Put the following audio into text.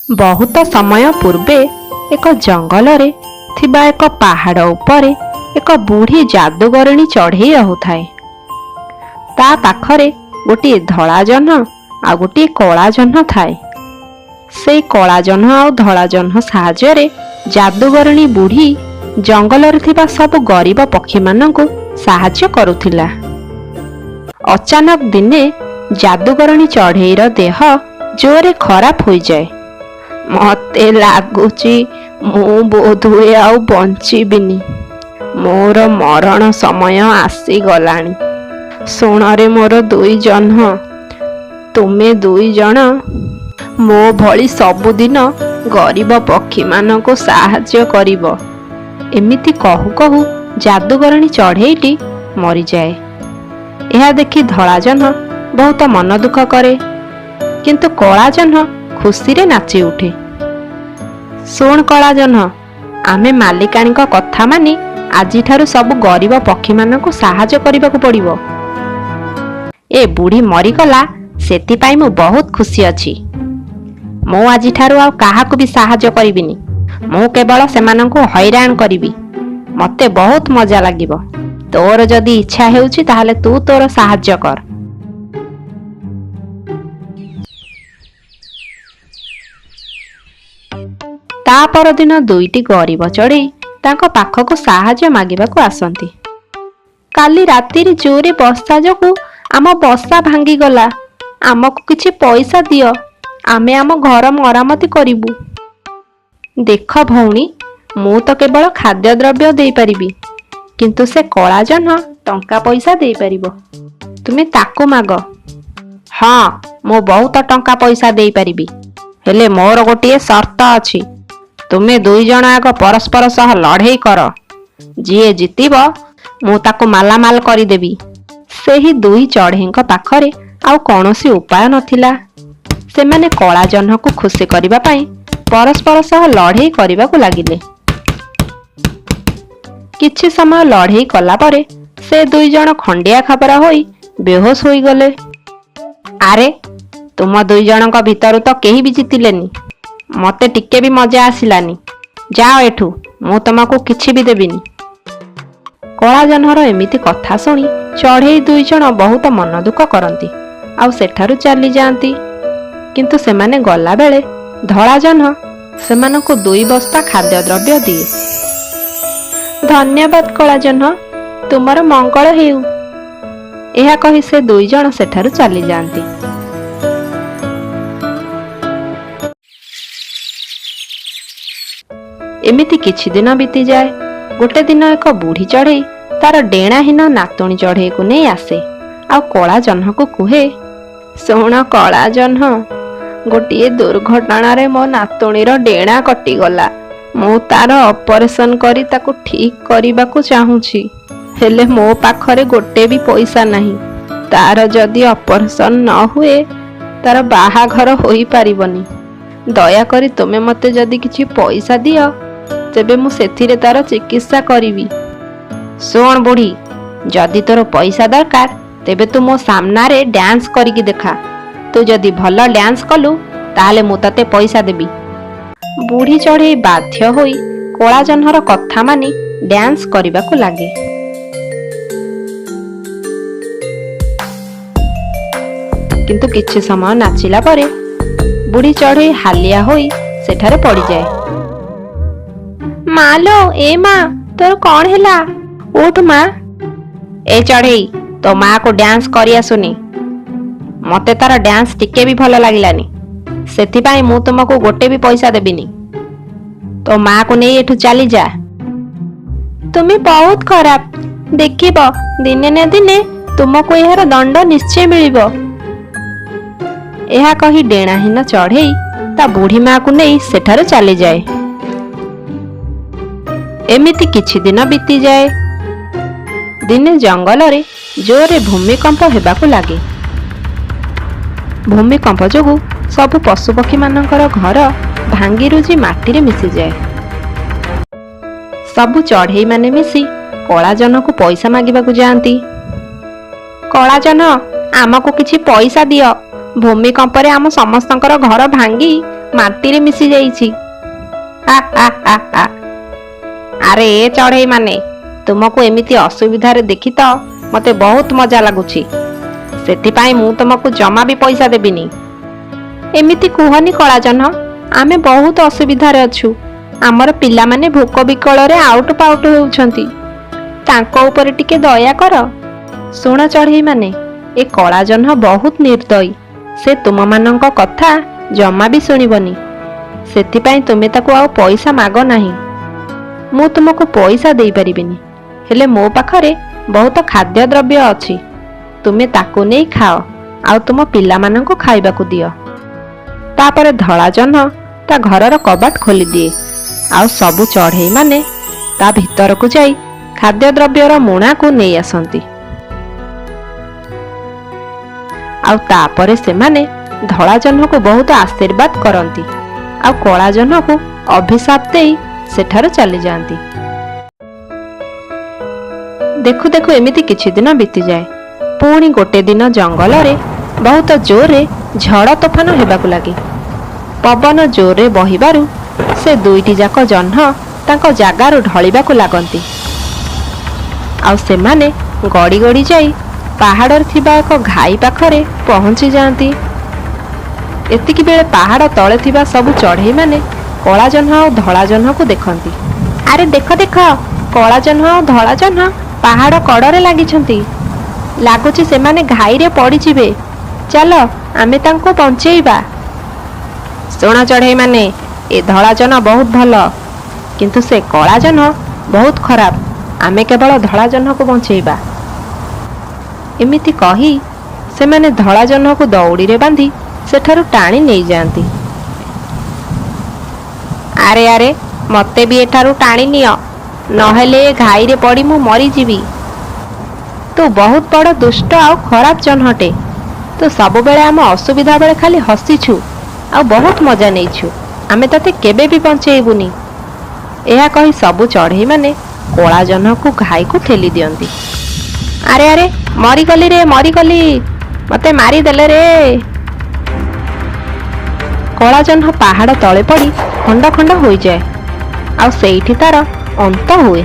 बहुत समय पूर्वे एक जंगल थिबा एक पहाड़ उपरे एक बूढ़ी जादूगरणी चढ़ई रहुथाए। ता पाखरे गोटे धला जह्न आ गोटे कला जह्न थाए। से कला जह्न आ धला जह्न साहाय्य जादूगरणी बूढ़ी जंगल थिबा सब गरीब पक्षी मानंकु साहाय्य करुथिला। अचानक दिने जादूगरणी चढ़ईर देह जोरे खराब हो जाए। मते लागुची मु बोधुए आउ बंचिबिनी, मोर मरण समय आसी गलानी। सुणरे मोर दुई जह्न, तुमे दुई जण मो भली सबुदिन गरीब पक्षी मानक साहाय्य करिब। एमिति कहू कहू जादूगरणी चढ़ईटी मरी जाए। यह देखि धला जह्न बहुत मन दुख करे, किंतु कला जह्न खुशी रे नाची उठे। सुन कला जह्न, आमे मालिकाणी कथा मानी आजी ठारू सब गरीब पक्षी मानक साहाय्य करने पड़िबो। ए बुढ़ी मरीगला सेतिपाई मु बहुत खुशी अछि। मु आजी ठारू आ काहाकु भी साहाय्य करिबिनी, मु केवल सेमानंकु हैरान करिबी। मते बहुत मजा लागिबो। तोर जदि इच्छा हेउछि ताहाले तू तोर साहाय्य कर। ता परदिन दुईटी गरीब चढ़ई तांको पाखकु साहाय्य मागिबाकू आसंती। काली राति जोरे वर्षा जोगु आम बसा भांगी गला, आमको किछि पैसा दियो, आमे आम घर मरामती करिबु। देख भौणी, मु तो केवल खाद्य द्रव्य देई परिबी, किंतु से कला जह्न टंका पैसा देई परिबो। तुमे ताकू माग। हाँ, मु बहुत टंका पैसा देई परिबी, हेले मोर गोटिए शर्त अछि। तुमे दुई जण आग परस्पर सह लड़ाई कर, जीए जितिब मु ताकू मालामाल करिदेबी। सेही दुई चढ़ईଙ୍କ पाखरे आउ कौनसी उपाय नथिला। सेमाने कला जह्न को खुशी करिबा पई परस्पर सह लड़ाई करिबाकू लागिले। किछि समय लड़ाई कला परे से दुई जण खंडिया खाबरा होई बेहोश होई गले। आरे, तुम दुई जनक भितरु तो केही भी जितिलेनी, मते टिके भी मजा आसिलानी। जाओ एठू, मु तुमको किछि भी देबिनी। कला जह्नर एमिति कथा शुणी चढ़ई दुई जण बहुत मन दुख करती आउ सेठारु चली जाती। किंतु सेमाने गला बेले धला जह्न सेमानकु दुई बस्ता खाद्य द्रव्य दिए। धन्यवाद कला जह्न, तुमर मंगल हेउ। यह कही से दुई जण सेठारु चली जाती। एमिति किछि दिन बीती जाए। गोटे दिन एक बुढ़ी चढ़ई तार डेणाहीन नातुणी चढ़ई को नहीं आसे आ कला जह्न को कुहे, सुण कला जह्न, गोटे दुर्घटना रे मो नातुणीर डेणा कटिगला। मु तार ऑपरेशन करी ताकू ठीक करबाकू चाहूछि, हेले मो पाखरे गोटे भी पैसा नहीं। तार जदि ऑपरेशन न हुए तार बाहाघर होई पारिबनी। दया करी तुमे मते जदि किछि पैसा दियो, तेबे मु सेथिरे तार चिकित्सा करिवि। सुन बुढ़ी, जदि तोर पैसा दरकार तेबे तू मो सामना रे डांस करिकी देखा। तू जदि भल डांस कलु ताहाले मु तते पैसा देबी। बुढ़ी चढ़ई बाध्य होई कला जह्नर कथा मानी डांस करिबाकू लागे। किंतु किछि समय नाचिला परे बुढ़ी चढ़ई हालिया होई सेठारे पड़ी जाए। मालो, ए माँ, तोर कौन हैला? उठ माँ। ए चढ़ई, तो माँ को डांस करी आसुनी। मते तार डांस टिके भी भल लागिलानी, सेथिपाई मु तुमको गोटे भी पैसा देबिनी। तो माँ को नहीं एठू चली जा। तुम्हें बहुत खराब, देखिब दिने न दिने तुमको यार दंड निश्चय मिलिबो। यह कही डेणाहीन चढ़ई ता बुढ़ी माँ को नहीं सेठारे चली जाए। एमिति किछि दिन बीती जाए। दिने जंगल रे जोरे भूमिकंप हेबाकू लागे। भूमिकंप जोगु सबु पशुपक्षी मानकर घर भांगी रुजी माटी रे मिसी जाए। सबु चढ़ई माने मिसी कला जह्न को पैसा मागिबाकू जाती। कला जह्न, आमको किछि पैसा दियो, भूमिकंप रे आम समस्तंकर घर भांगी ମାଟିରେ ମିଶି ଯାଇଛି। ଆରେ ଏ ଚଢେଇ ମାନେ, ତୁମକୁ ଏମିତି ଅସୁବିଧାରେ ଦେଖି ତ ମତେ ବହୁତ ମଜା ଲାଗୁଛି। ସେଥିପାଇଁ ମୁଁ ତୁମକୁ ଜମା ବି ପଇସା ଦେବିନି। ଏମିତି କୁହନି କଳାଜହ୍ନ, ଆମେ ବହୁତ ଅସୁବିଧାରେ ଅଛୁ। ଆମର ପିଲାମାନେ ଭୋକ ବିକଳରେ ଆଉଟୁ ପାଉଟୁ ହେଉଛନ୍ତି। ତାଙ୍କ ଉପରେ ଟିକେ ଦୟା କର। ଶୁଣ ଚଢେଇ ମାନେ, ଏ କଳାଜହ୍ନ ବହୁତ ନିର୍ଦ୍ଦୟୀ। ସେ ତୁମମାନଙ୍କ କଥା ଜମା ବି ଶୁଣିବନି। ସେଥିପାଇଁ ତୁମେ ତାକୁ ଆଉ ପଇସା ମାଗ ନାହିଁ। ମୁଁ ତୁମକୁ ପଇସା ଦେଇପାରିବିନି, ହେଲେ ମୋ ପାଖରେ ବହୁତ ଖାଦ୍ୟଦ୍ରବ୍ୟ ଅଛି। ତୁମେ ତାକୁ ନେଇ ଖାଅ, ଆଉ ତୁମ ପିଲାମାନଙ୍କୁ ଖାଇବାକୁ ଦିଅ। ତାପରେ ଧଳାଜହ୍ନ ତା ଘରର କବାଟ ଖୋଲିଦିଏ, ଆଉ ସବୁ ଚଢେଇ ମାନେ ତା ଭିତରକୁ ଯାଇ ଖାଦ୍ୟଦ୍ରବ୍ୟର ମୁଣାକୁ ନେଇ ଆସନ୍ତି। ଆଉ ତାପରେ ସେମାନେ ଧଳାଜହ୍ନକୁ ବହୁତ ଆଶୀର୍ବାଦ କରନ୍ତି, ଆଉ କଳାଜହ୍ନକୁ ଅଭିଶାପ ଦେଇ ସେଠାରୁ ଚାଲିଯାଆନ୍ତି। ଦେଖୁ ଦେଖୁ ଏମିତି କିଛି ଦିନ ବିତିଯାଏ। ପୁଣି ଗୋଟେ ଦିନ ଜଙ୍ଗଲରେ ବହୁତ ଜୋରରେ ଝଡ଼ ତୋଫାନ ହେବାକୁ ଲାଗେ। ପବନ ଜୋରରେ ବହିବାରୁ ସେ ଦୁଇଟି ଯାକ ଜହ୍ନ ତାଙ୍କ ଜାଗାରୁ ଢଳିବାକୁ ଲାଗନ୍ତି, ଆଉ ସେମାନେ ଗଡ଼ି ଗଡ଼ି ଯାଇ ପାହାଡ଼ରେ ଥିବା ଏକ ଘାଇ ପାଖରେ ପହଞ୍ଚି ଯାଆନ୍ତି। ଏତିକି ବେଳେ ପାହାଡ଼ ତଳେ ଥିବା ସବୁ ଚଢ଼େଇମାନେ କଳାଜହ୍ନ ଆଉ ଧଳାଜହ୍ନକୁ ଦେଖନ୍ତି। ଆରେ ଦେଖ ଦେଖ, କଳାଜହ୍ନ ଆଉ ଧଳାଜହ୍ନ ପାହାଡ଼ କଡ଼ରେ ଲାଗିଛନ୍ତି। ଲାଗୁଛି ସେମାନେ ଘାଇରେ ପଡ଼ିଯିବେ। ଚାଲ ଆମେ ତାଙ୍କୁ ବଞ୍ଚେଇବା। ଶୁଣ ଚଢ଼େଇମାନେ, ଏ ଧଳାଜହ୍ନ ବହୁତ ଭଲ, କିନ୍ତୁ ସେ କଳାଜହ୍ନ ବହୁତ ଖରାପ। ଆମେ କେବଳ ଧଳାଜହ୍ନକୁ ବଞ୍ଚେଇବା। ଏମିତି କହି ସେମାନେ ଧଳାଜହ୍ନକୁ ଦଉଡ଼ିରେ ବାନ୍ଧି ସେଠାରୁ ଟାଣି ନେଇଯାଆନ୍ତି। ଆରେ ଆରେ, ମତେ ବି ଏଠାରୁ ଟାଣି ନିଅ, ନହେଲେ ଏ ଘାଇରେ ପଡ଼ି ମୁଁ ମରିଯିବି। ତୁ ବହୁତ ବଡ଼ ଦୁଷ୍ଟ ଆଉ ଖରାପ ଜହ୍ନଟେ। ତୁ ସବୁବେଳେ ଆମ ଅସୁବିଧା ବେଳେ ଖାଲି ହସିଛୁ ଆଉ ବହୁତ ମଜା ନେଇଛୁ। ଆମେ ତତେ କେବେ ବି ବଞ୍ଚେଇବୁନି। ଏହା କହି ସବୁ ଚଢ଼େଇମାନେ କଳାଜହ୍ନକୁ ଘାଇକୁ ଠେଲି ଦିଅନ୍ତି। ଆରେ ଆରେ, ମରିଗଲି ରେ, ମରିଗଲି, ମତେ ମାରିଦେଲେ ରେ। କଳାଜହ୍ନ ପାହାଡ଼ ତଳେ ପଡ଼ି ଖଣ୍ଡ ଖଣ୍ଡ ହୋଇଯାଏ, ଆଉ ସେଇଠି ତାର ଅନ୍ତ ହୁଏ।